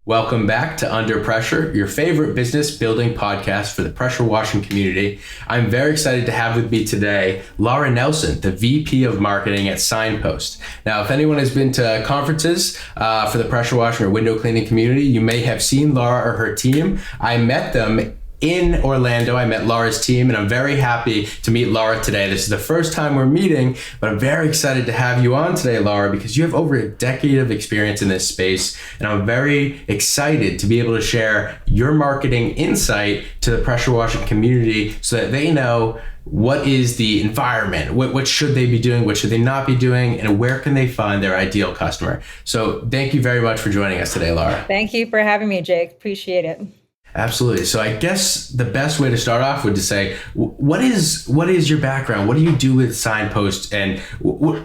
Welcome back to Under Pressure, your favorite business building podcast for the pressure washing community. I'm very excited to have with me today Laura Nelson, the VP of Marketing at Signpost. Now, if anyone has been to conferences for the pressure washing or window cleaning community, you may have seen Laura or her team. I met them in Orlando. I met Laura's team, and I'm very happy to meet Laura today. This is the first time we're meeting, but I'm very excited to have you on today, Laura, because you have over a decade of experience in this space, and I'm very excited to be able to share your marketing insight to the pressure washing community so that they know what is the environment, what should they be doing, what should they not be doing, and where can they find their ideal customer. So thank you very much for joining us today, Laura. Thank you for having me, Jake. Appreciate it. Absolutely. So I guess the best way to start off would to say, what is your background? What do you do with Signpost? And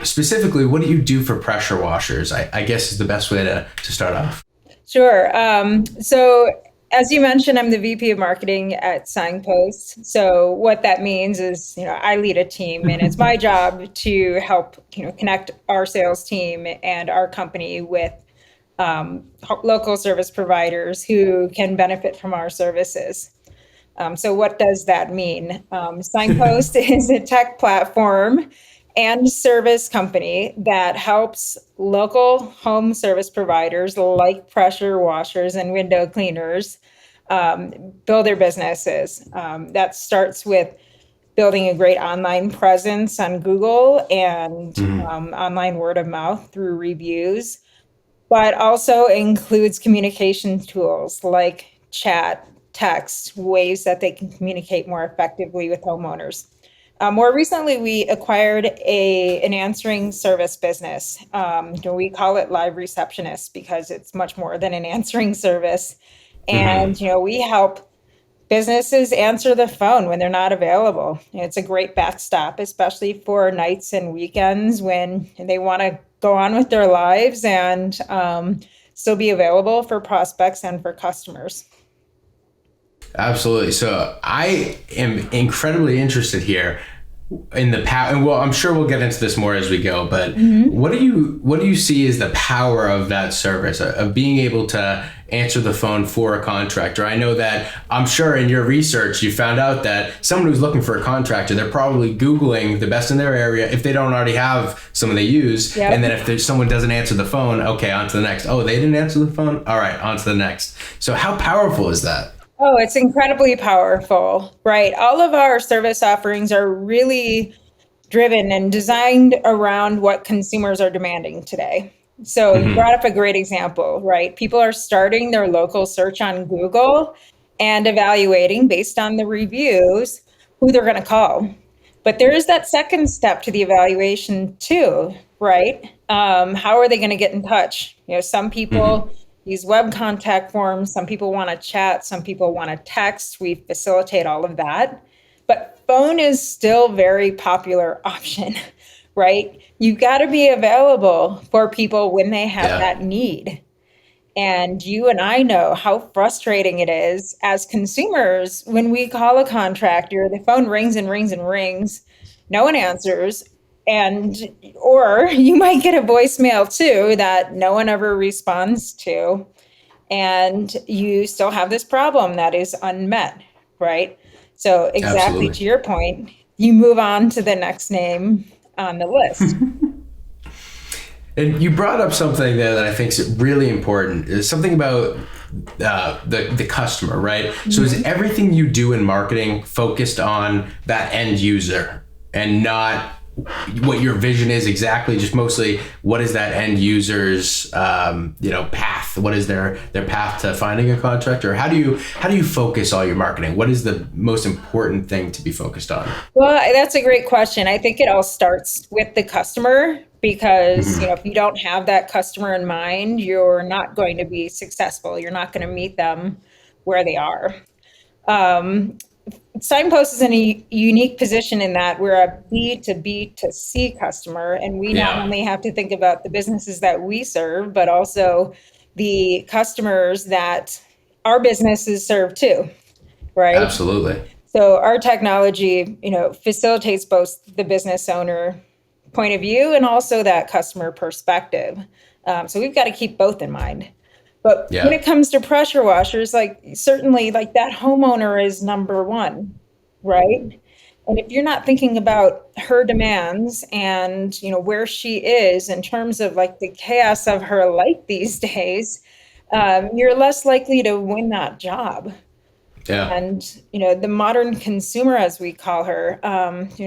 specifically, what do you do for pressure washers? I guess is the best way to start off. Sure. So as you mentioned, I'm the VP of Marketing at Signpost. So what that means is, I lead a team, and it's my job to help, connect our sales team and our company with local service providers who can benefit from our services. So what does that mean? Signpost is a tech platform and service company that helps local home service providers like pressure washers and window cleaners build their businesses. That starts with building a great online presence on Google and online word of mouth through reviews, but also includes communication tools like chat, text, ways that they can communicate more effectively with homeowners. More recently, we acquired an answering service business. We call it Live Receptionist because it's much more than an answering service. And, we help businesses answer the phone when they're not available. It's a great backstop, especially for nights and weekends when they want to go on with their lives and still be available for prospects and for customers. Absolutely. So I am incredibly interested here in the power, and well, I'm sure we'll get into this more as we go, but what do you see as the power of that service, of being able to answer the phone for a contractor? I know that I'm sure in your research you found out that someone who's looking for a contractor, they're probably Googling the best in their area if they don't already have someone they use. Yep. And then if someone doesn't answer the phone, okay, on to the next. Oh, they didn't answer the phone? All right, on to the next. So how powerful is that? Oh, it's incredibly powerful, right? All of our service offerings are really driven and designed around what consumers are demanding today. So you brought up a great example, right? People are starting their local search on Google and evaluating based on the reviews who they're going to call. But there is that second step to the evaluation too, right? How are they going to get in touch? Some people use web contact forms. Some people want to chat. Some people want to text. We facilitate all of that. But phone is still a very popular option, right? You've got to be available for people when they have that need. And you and I know how frustrating it is as consumers when we call a contractor, the phone rings and rings and rings. No one answers. Or you might get a voicemail too that no one ever responds to, and you still have this problem that is unmet, right? So exactly to your point, you move on to the next name on the list. And you brought up something there that I think is really important. Is something about the customer, right? So is everything you do in marketing focused on that end user and not what your vision is exactly, just mostly what is that end user's path? What is their path to finding a contractor? How do you focus all your marketing? What is the most important thing to be focused on? Well, that's a great question. I think it all starts with the customer because if you don't have that customer in mind, you're not going to be successful. You're not going to meet them where they are. Signpost is in a unique position in that we're a B2B2C customer, and we not only have to think about the businesses that we serve, but also the customers that our businesses serve too, right? Absolutely. So our technology, facilitates both the business owner point of view and also that customer perspective. So we've got to keep both in mind. But when Yeah. it comes to pressure washers, like certainly like that homeowner is number one, right? And if you're not thinking about her demands and where she is in terms of like the chaos of her life these days, you're less likely to win that job. Yeah. And the modern consumer, as we call her,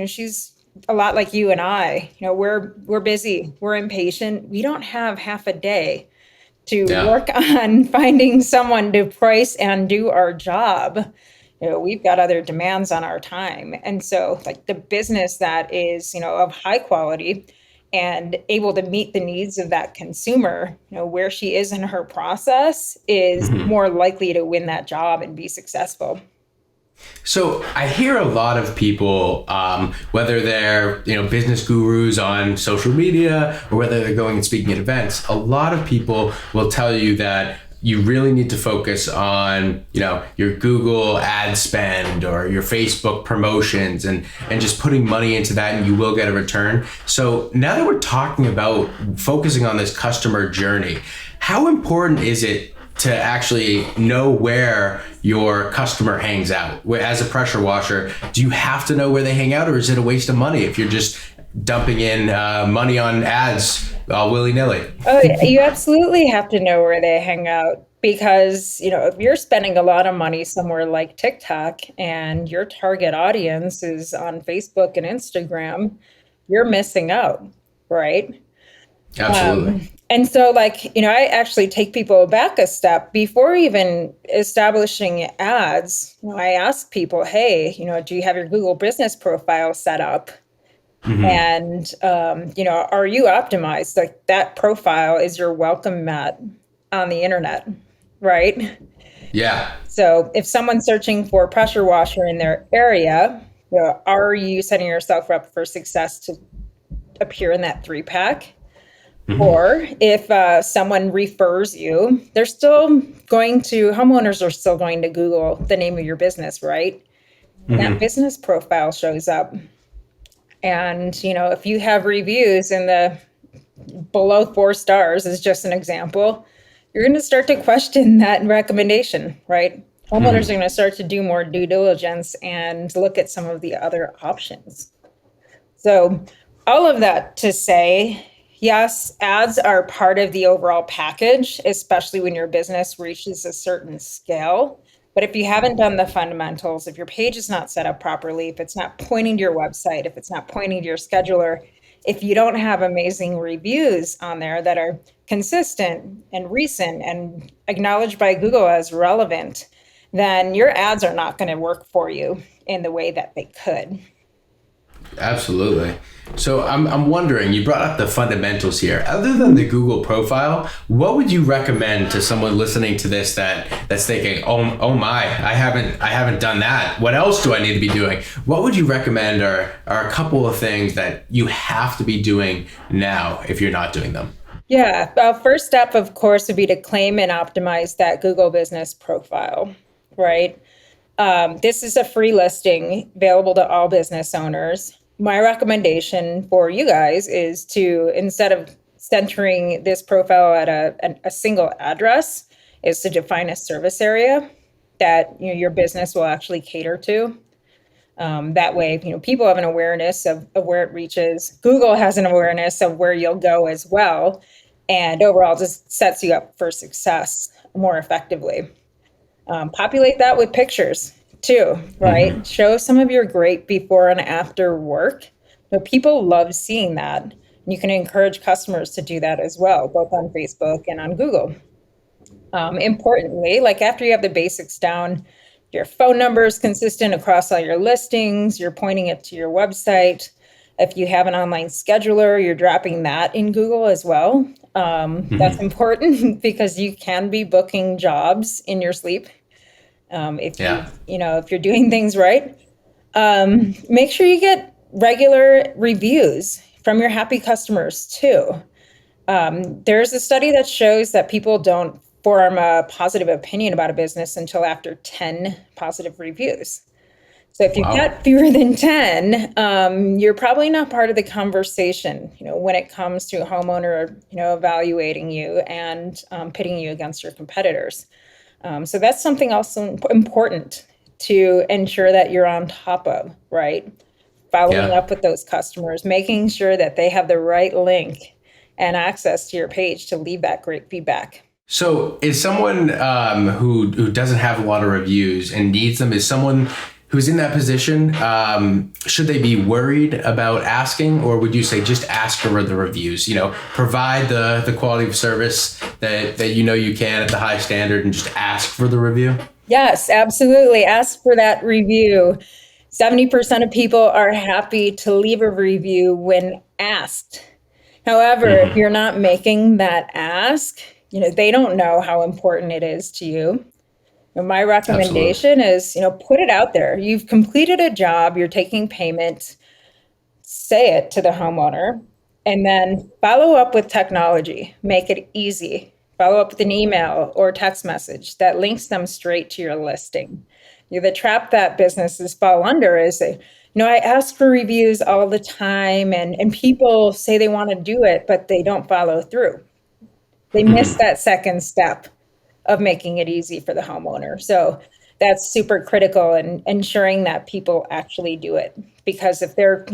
she's a lot like you and I. We're busy, we're impatient, we don't have half a day to Yeah. work on finding someone to price and do our job. We've got other demands on our time. And so like the business that is, of high quality and able to meet the needs of that consumer, where she is in her process is more likely to win that job and be successful. So I hear a lot of people, whether they're business gurus on social media or whether they're going and speaking at events, a lot of people will tell you that you really need to focus on your Google ad spend or your Facebook promotions and just putting money into that, and you will get a return. So now that we're talking about focusing on this customer journey, how important is it to actually know where your customer hangs out? As a pressure washer, do you have to know where they hang out, or is it a waste of money if you're just dumping in money on ads willy-nilly? Oh, you absolutely have to know where they hang out because, if you're spending a lot of money somewhere like TikTok and your target audience is on Facebook and Instagram, you're missing out, right? Absolutely. And so, like, I actually take people back a step before even establishing ads. I ask people, hey, do you have your Google business profile set up? And, are you optimized? Like that profile is your welcome mat on the internet, right? Yeah. So if someone's searching for a pressure washer in their area, are you setting yourself up for success to appear in that 3-pack? Or if someone refers you, homeowners are still going to Google the name of your business, right? And that business profile shows up. And, if you have reviews in the below 4 stars, is just an example, you're going to start to question that recommendation, right? Homeowners are going to start to do more due diligence and look at some of the other options. So, all of that to say, yes, ads are part of the overall package, especially when your business reaches a certain scale. But if you haven't done the fundamentals, if your page is not set up properly, if it's not pointing to your website, if it's not pointing to your scheduler, if you don't have amazing reviews on there that are consistent and recent and acknowledged by Google as relevant, then your ads are not going to work for you in the way that they could. Absolutely. So I'm wondering, you brought up the fundamentals here. Other than the Google profile, what would you recommend to someone listening to this that's thinking, oh my, I haven't done that. What else do I need to be doing? What would you recommend are a couple of things that you have to be doing now if you're not doing them? Yeah, well, first step, of course, would be to claim and optimize that Google business profile, right? This is a free listing available to all business owners. My recommendation for you guys is to, instead of centering this profile at a single address, is to define a service area that your business will actually cater to. That way, people have an awareness of where it reaches. Google has an awareness of where you'll go as well. And overall, just sets you up for success more effectively. Populate that with pictures too, right? Show some of your great before and after work. People love seeing that. And you can encourage customers to do that as well, both on Facebook and on Google. Importantly, like after you have the basics down, your phone number is consistent across all your listings, you're pointing it to your website. If you have an online scheduler, you're dropping that in Google as well. That's important because you can be booking jobs in your sleep. If Yeah. if you're doing things right, make sure you get regular reviews from your happy customers too. There's a study that shows that people don't form a positive opinion about a business until after 10 positive reviews. So if you've Wow. got fewer than 10, you're probably not part of the conversation, when it comes to a homeowner, evaluating you and pitting you against your competitors. So that's something also important to ensure that you're on top of, right? Following Yeah. up with those customers, making sure that they have the right link and access to your page to leave that great feedback. So is someone who doesn't have a lot of reviews and needs them, is someone who's in that position, should they be worried about asking, or would you say just ask for the reviews? Provide the quality of service that you can at the high standard and just ask for the review? Yes, absolutely. Ask for that review. 70% of people are happy to leave a review when asked. However, if you're not making that ask, they don't know how important it is to you. And my Absolutely. recommendation is, put it out there. You've completed a job, you're taking payment, say it to the homeowner, and then follow up with technology. Make it easy. Follow up with an email or text message that links them straight to your listing. The trap that businesses fall under is I ask for reviews all the time, and people say they want to do it, but they don't follow through. They miss that second step of making it easy for the homeowner. So that's super critical in ensuring that people actually do it. Because if they're,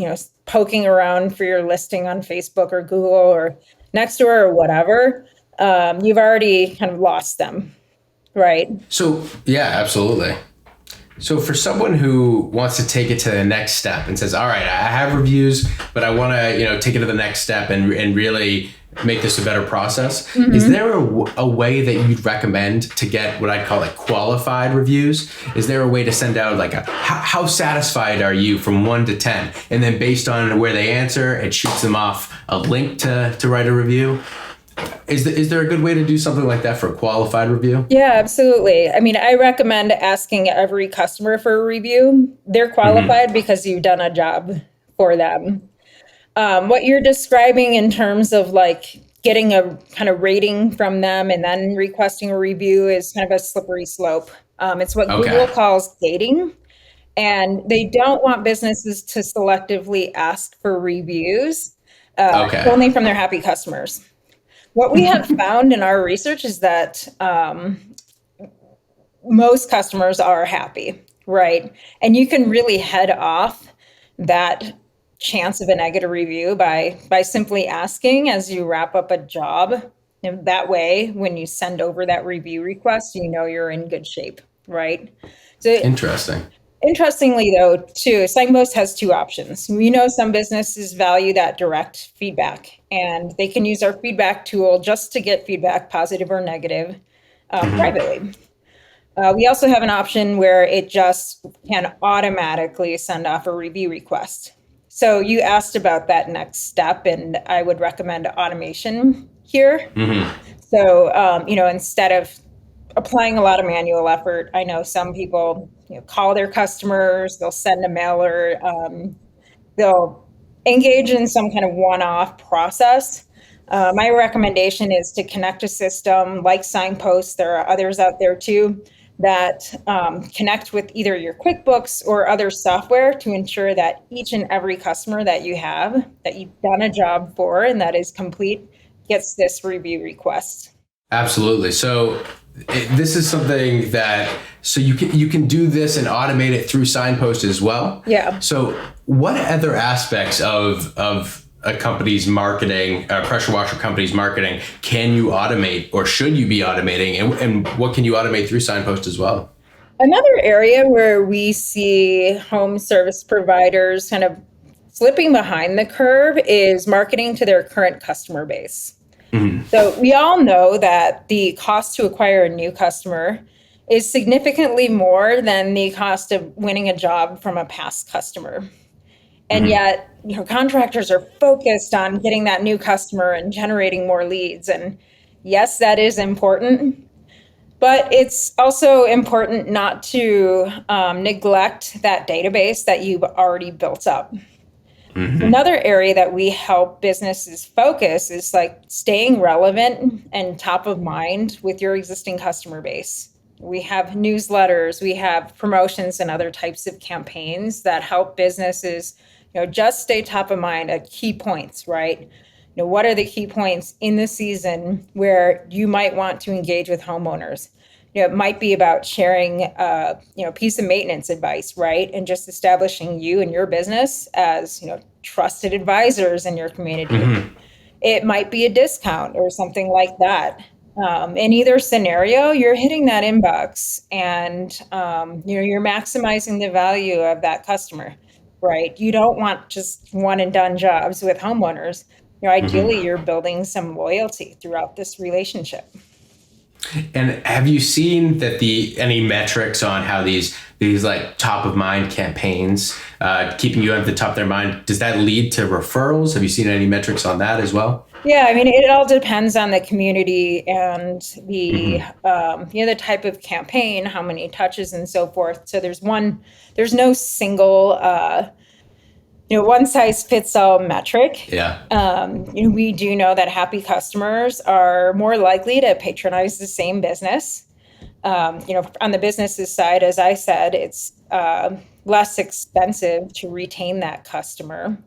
poking around for your listing on Facebook or Google or Nextdoor or whatever, you've already kind of lost them, right? So yeah, absolutely. So for someone who wants to take it to the next step and says, all right, I have reviews, but I want to, take it to the next step and really make this a better process. Is there a way that you'd recommend to get what I'd call like qualified reviews? Is there a way to send out like how satisfied are you from 1 to 10? And then based on where they answer, it shoots them off a link to write a review. Is there a good way to do something like that for a qualified review? Yeah, absolutely. I mean, I recommend asking every customer for a review. They're qualified because you've done a job for them. What you're describing in terms of like getting a kind of rating from them and then requesting a review is kind of a slippery slope. It's what Google Okay. calls gating, and they don't want businesses to selectively ask for reviews Okay. only from their happy customers. What we have found in our research is that most customers are happy, right? And you can really head off that chance of a negative review by simply asking as you wrap up a job. And that way, when you send over that review request, you're in good shape, right? So Interesting. interestingly, though, too, Signpost has two options. We know some businesses value that direct feedback, and they can use our feedback tool just to get feedback, positive or negative, privately. We also have an option where it just can automatically send off a review request. So you asked about that next step, and I would recommend automation here. So, instead of applying a lot of manual effort, I know some people call their customers, they'll send a mailer, they'll engage in some kind of one-off process. My recommendation is to connect a system like Signpost. There are others out there too that connect with either your QuickBooks or other software to ensure that each and every customer that you have, that you've done a job for and that is complete, gets this review request. Absolutely. So this is something that you can do this and automate it through Signpost as well. Yeah. So what other aspects of a company's marketing, a pressure washer company's marketing, can you automate or should you be automating, and what can you automate through Signpost as well? Another area where we see home service providers kind of slipping behind the curve is marketing to their current customer base. So we all know that the cost to acquire a new customer is significantly more than the cost of winning a job from a past customer. And yet, contractors are focused on getting that new customer and generating more leads. And yes, that is important. But it's also important not to neglect that database that you've already built up. Another area that we help businesses focus is like staying relevant and top of mind with your existing customer base. We have newsletters, we have promotions and other types of campaigns that help businesses, just stay top of mind at key points, right? What are the key points in the season where you might want to engage with homeowners? It might be about sharing, piece of maintenance advice, right? And just establishing you and your business as, trusted advisors in your community. Mm-hmm. It might be a discount or something like that. In either scenario, you're hitting that inbox and, you're maximizing the value of that customer, right? You don't want just one and done jobs with homeowners. Ideally, you're building some loyalty throughout this relationship. And have you seen that any metrics on how these like top of mind campaigns, keeping you at the top of their mind, does that lead to referrals? Have you seen any metrics on that as well? Yeah, I mean, it all depends on the community and the the type of campaign, how many touches and so forth. So there's no single one size fits all metric. Yeah. We do know that happy customers are more likely to patronize the same business. On the business's side, as I said, it's less expensive to retain that customer.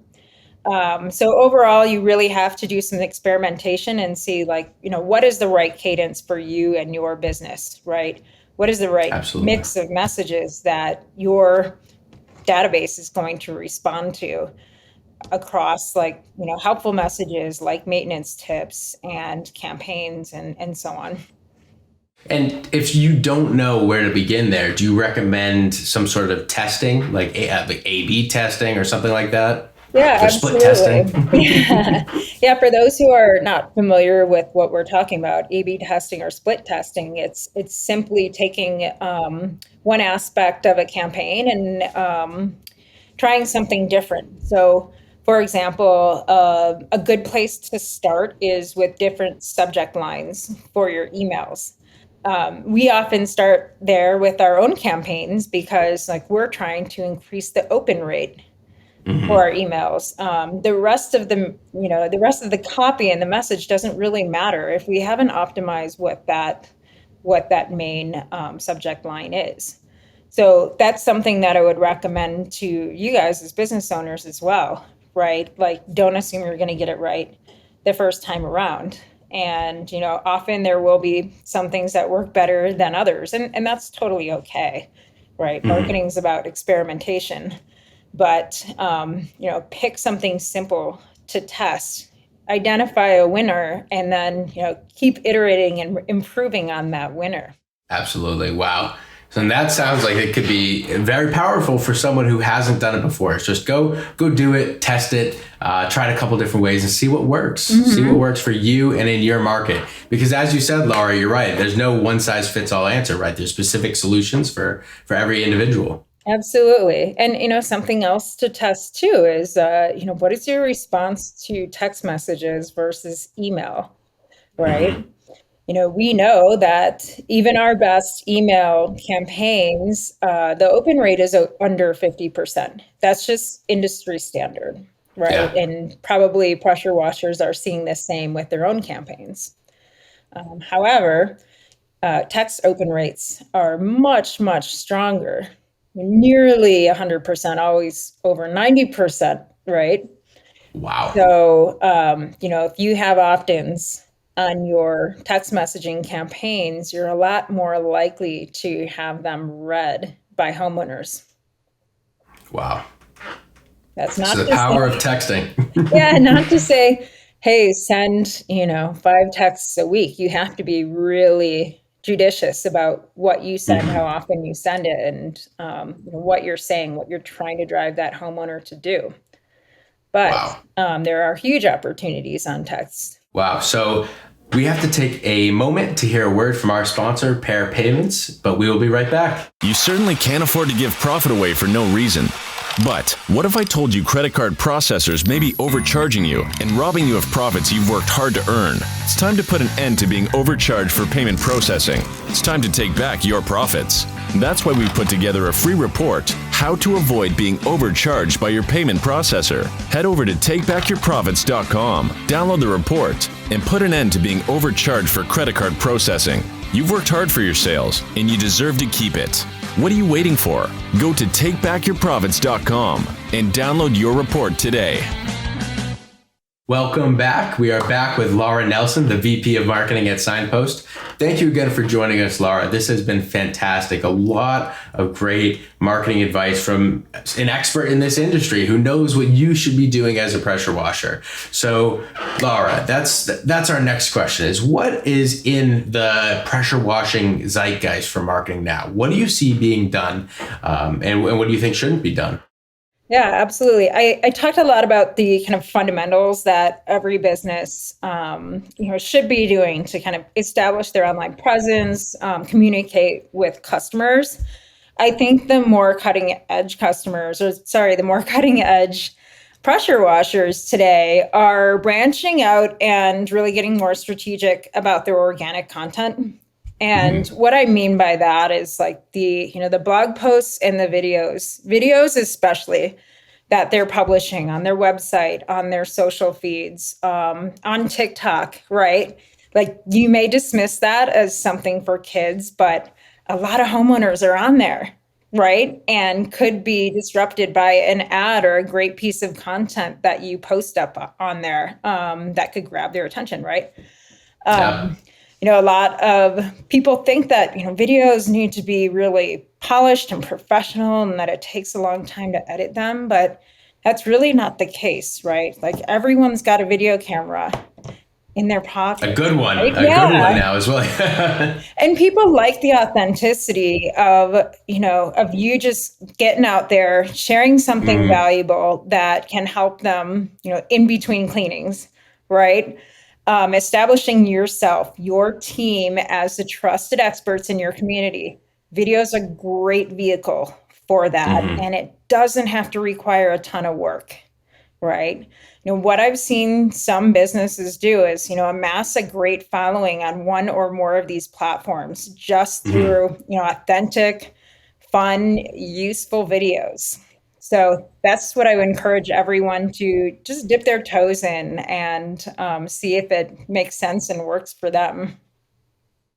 So overall, you really have to do some experimentation and see, what is the right cadence for you and your business, right? What is the right Absolutely. Mix of messages that your database is going to respond to across helpful messages like maintenance tips and campaigns and so on. And if you don't know where to begin there, do you recommend some sort of testing, like A/B testing or something like that? Yeah, or absolutely. Split testing? Yeah, for those who are not familiar with what we're talking about, A/B testing or split testing, it's simply taking one aspect of a campaign and trying something different. So, for example, a good place to start is with different subject lines for your emails. We often start there with our own campaigns because we're trying to increase the open rate for our emails. The rest of the copy and the message doesn't really matter if we haven't optimized what that main subject line is. So that's something that I would recommend to you guys as business owners as well, right? Don't assume you're going to get it right the first time around. And, often there will be some things that work better than others, and that's totally okay, right? Marketing is about experimentation. But, pick something simple to test, identify a winner, and then, keep iterating and improving on that winner. Absolutely. Wow. So that sounds like it could be very powerful for someone who hasn't done it before. It's just go do it, test it, try it a couple different ways and see what works. See what works for you and in your market. Because as you said, Laura, you're right. There's no one size fits all answer, right? There's specific solutions for every individual. Absolutely. And, something else to test too is, what is your response to text messages versus email, right? We know that even our best email campaigns, the open rate is under 50%. That's just industry standard, right? Yeah. And probably pressure washers are seeing the same with their own campaigns. However, text open rates are much, much stronger. Nearly 100%, always over 90%, right? Wow. So, if you have opt-ins on your text messaging campaigns, you're a lot more likely to have them read by homeowners. Wow. That's not the power of texting. Yeah, not to say, hey, send, 5 texts a week. You have to be really judicious about what you send, how often you send it, and what you're saying, what you're trying to drive that homeowner to do. But there are huge opportunities on text. Wow. So we have to take a moment to hear a word from our sponsor, Pair Payments, but we will be right back. You certainly can't afford to give profit away for no reason. But what if I told you credit card processors may be overcharging you and robbing you of profits you've worked hard to earn? It's time to put an end to being overcharged for payment processing. It's time to take back your profits. That's why we've put together a free report, How to Avoid Being Overcharged by Your Payment Processor. Head over to takebackyourprofits.com, download the report, and put an end to being overcharged for credit card processing. You've worked hard for your sales, and you deserve to keep it. What are you waiting for? Go to takebackyourprofits.com and download your report today. Welcome back. We are back with Laura Nelson, the VP of Marketing at Signpost. Thank you again for joining us, Laura. This has been fantastic. A lot of great marketing advice from an expert in this industry who knows what you should be doing as a pressure washer. So, Laura, that's our next question is what is in the pressure washing zeitgeist for marketing now? What do you see being done and what do you think shouldn't be done? Yeah, absolutely. I talked a lot about the kind of fundamentals that every business, should be doing to kind of establish their online presence, communicate with customers. I think the more cutting edge pressure washers today are branching out and really getting more strategic about their organic content. And what I mean by that is like the blog posts and the videos especially that they're publishing on their website, on their social feeds, on TikTok, right? Like you may dismiss that as something for kids, but a lot of homeowners are on there, right? And could be disrupted by an ad or a great piece of content that you post up on there that could grab their attention, right? Yeah. A lot of people think that, videos need to be really polished and professional and that it takes a long time to edit them, but that's really not the case, right? Like everyone's got a video camera in their pocket. A good one, right? Good one now as well. And people like the authenticity of you just getting out there, sharing something valuable that can help them, in between cleanings, right? Establishing yourself, your team as the trusted experts in your community. Video is a great vehicle for that. And it doesn't have to require a ton of work, right? What I've seen some businesses do is, amass a great following on one or more of these platforms just through, authentic, fun, useful videos. So that's what I would encourage everyone to just dip their toes in and see if it makes sense and works for them.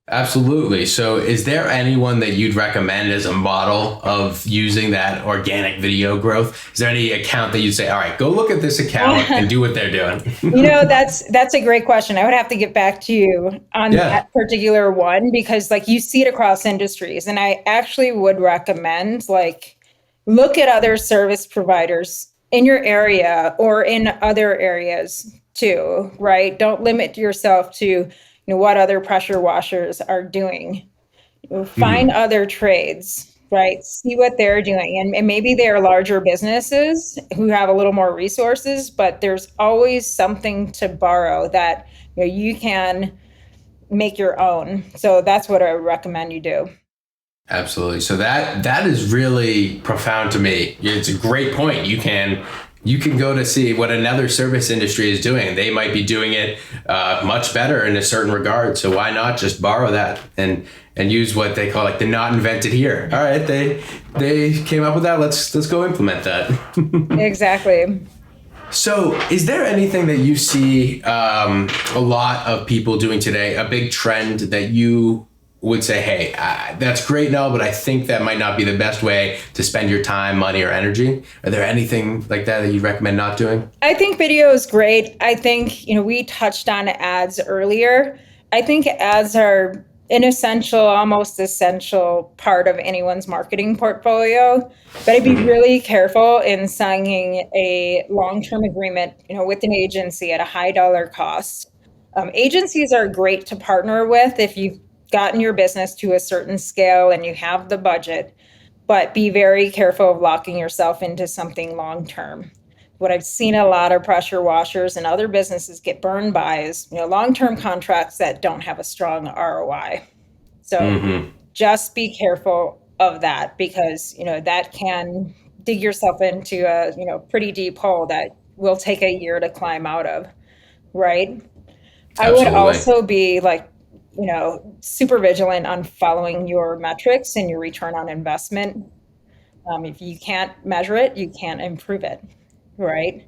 Absolutely. So is there anyone that you'd recommend as a model of using that organic video growth? Is there any account that you'd say, all right, go look at this account and do what they're doing? That's a great question. I would have to get back to you on that particular one because you see it across industries. And I actually would recommend look at other service providers in your area or in other areas too, right? Don't limit yourself to what other pressure washers are doing. Find other trades, right? See what they're doing. And maybe they're larger businesses who have a little more resources, but there's always something to borrow that you can make your own. So that's what I would recommend you do. Absolutely. So that is really profound to me. It's a great point. You can go to see what another service industry is doing. They might be doing it much better in a certain regard. So why not just borrow that and use what they call the not invented here. All right, they came up with that. Let's go implement that. Exactly. So is there anything that you see a lot of people doing today, a big trend that you would say, hey, that's great and all, but I think that might not be the best way to spend your time, money, or energy? Are there anything like that you'd recommend not doing? I think video is great. I think, we touched on ads earlier. I think ads are an essential, almost essential part of anyone's marketing portfolio. But I'd be really careful in signing a long-term agreement, with an agency at a high dollar cost. Agencies are great to partner with if you've gotten your business to a certain scale and you have the budget, but be very careful of locking yourself into something long-term. What I've seen a lot of pressure washers and other businesses get burned by is, long-term contracts that don't have a strong ROI. So just be careful of that because, that can dig yourself into a, pretty deep hole that will take a year to climb out of, right? Absolutely. I would also be super vigilant on following your metrics and your return on investment. If you can't measure it, you can't improve it, right?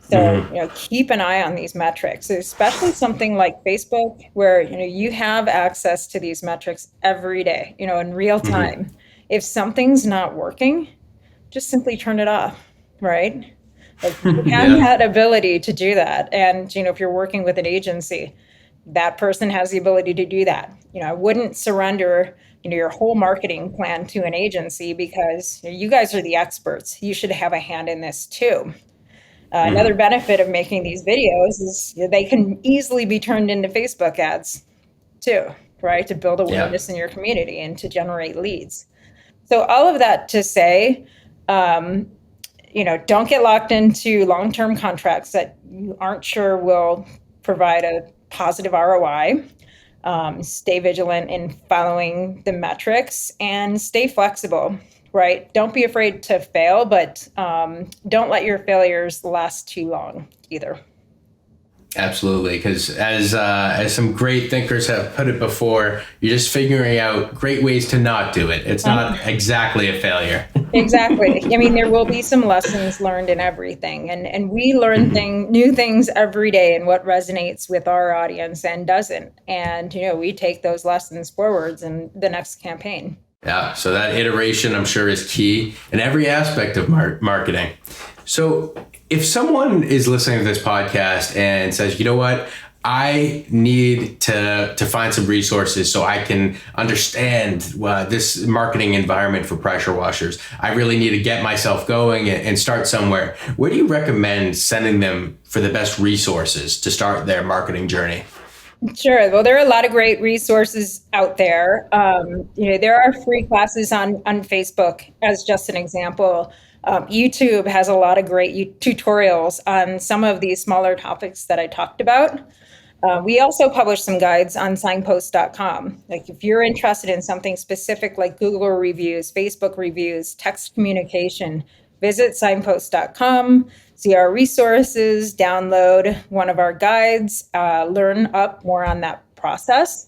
So, keep an eye on these metrics, especially something like Facebook, where, you have access to these metrics every day, in real time. If something's not working, just simply turn it off, right? Like, you have Yeah. that ability to do that. And, if you're working with an agency, that person has the ability to do that. I wouldn't surrender, your whole marketing plan to an agency, because you guys are the experts. You should have a hand in this too. Another benefit of making these videos is they can easily be turned into Facebook ads too, right? To build Yeah. awareness in your community and to generate leads. So all of that to say, don't get locked into long-term contracts that you aren't sure will provide a positive ROI. Stay vigilant in following the metrics and stay flexible, right? Don't be afraid to fail, but don't let your failures last too long either. Absolutely, because as some great thinkers have put it before, you're just figuring out great ways to not do it. It's not exactly a failure. Exactly. I mean, there will be some lessons learned in everything, and we learn new things every day, and what resonates with our audience and doesn't. And we take those lessons forwards in the next campaign. Yeah, so that iteration, I'm sure, is key in every aspect of marketing. So if someone is listening to this podcast and says, you know what, I need to find some resources so I can understand this marketing environment for pressure washers. I really need to get myself going and start somewhere. Where do you recommend sending them for the best resources to start their marketing journey? Sure. Well, there are a lot of great resources out there. There are free classes on Facebook, as just an example. YouTube has a lot of great tutorials on some of these smaller topics that I talked about. We also publish some guides on signpost.com. Like, if you're interested in something specific like Google reviews, Facebook reviews, text communication, visit signpost.com, see our resources, download one of our guides, learn up more on that process.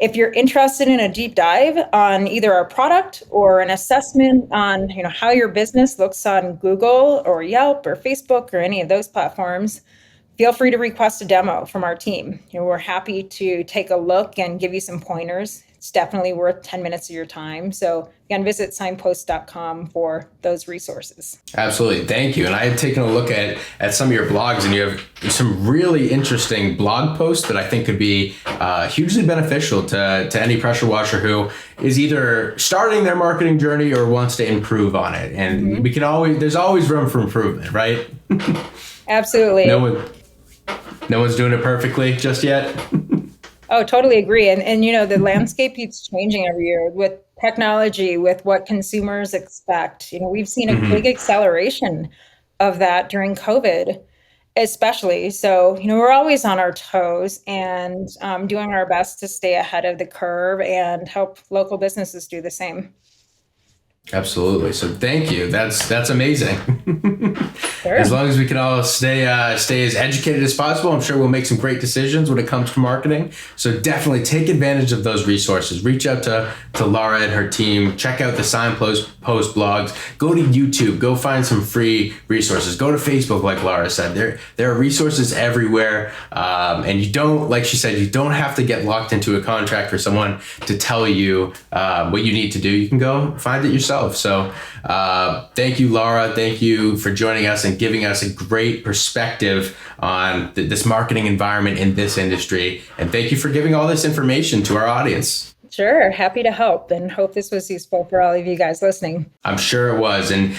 If you're interested in a deep dive on either our product or an assessment on how your business looks on Google or Yelp or Facebook or any of those platforms, feel free to request a demo from our team. We're happy to take a look and give you some pointers. It's definitely worth 10 minutes of your time. So again, visit signpost.com for those resources. Absolutely. Thank you. And I had taken a look at some of your blogs, and you have some really interesting blog posts that I think could be hugely beneficial to any pressure washer who is either starting their marketing journey or wants to improve on it. And there's always room for improvement, right? Absolutely. No one's doing it perfectly just yet. Oh, totally agree. And the landscape keeps changing every year with technology, with what consumers expect. We've seen a big acceleration of that during COVID, especially. So, we're always on our toes and doing our best to stay ahead of the curve and help local businesses do the same. Absolutely. So thank you. That's amazing. Sure. As long as we can all stay as educated as possible, I'm sure we'll make some great decisions when it comes to marketing. So definitely take advantage of those resources. Reach out to Laura and her team. Check out the Signpost blogs. Go to YouTube. Go find some free resources. Go to Facebook, like Laura said. There are resources everywhere. And you don't, like she said, you don't have to get locked into a contract for someone to tell you what you need to do. You can go find it yourself. So thank you, Laura. Thank you for joining us and giving us a great perspective on this marketing environment in this industry. And thank you for giving all this information to our audience. Sure. Happy to help, and hope this was useful for all of you guys listening. I'm sure it was. And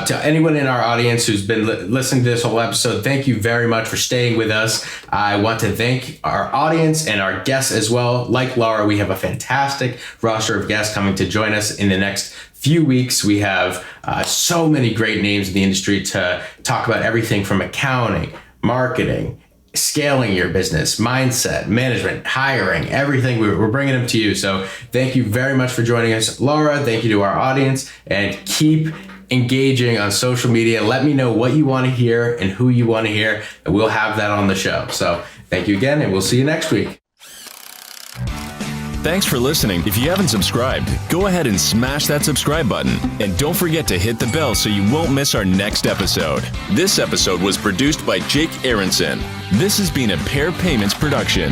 to anyone in our audience who's been listening to this whole episode, thank you very much for staying with us. I want to thank our audience and our guests as well. Like Laura, we have a fantastic roster of guests coming to join us in the next few weeks. We have so many great names in the industry to talk about everything from accounting, marketing, scaling your business, mindset, management, hiring, everything. We're bringing them to you. So thank you very much for joining us, Laura. Thank you to our audience, and keep engaging on social media. Let me know what you want to hear and who you want to hear, and we'll have that on the show. So thank you again, and we'll see you next week. Thanks for listening. If you haven't subscribed, go ahead and smash that subscribe button. And don't forget to hit the bell so you won't miss our next episode. This episode was produced by Jake Aronson. This has been a Pair Payments production.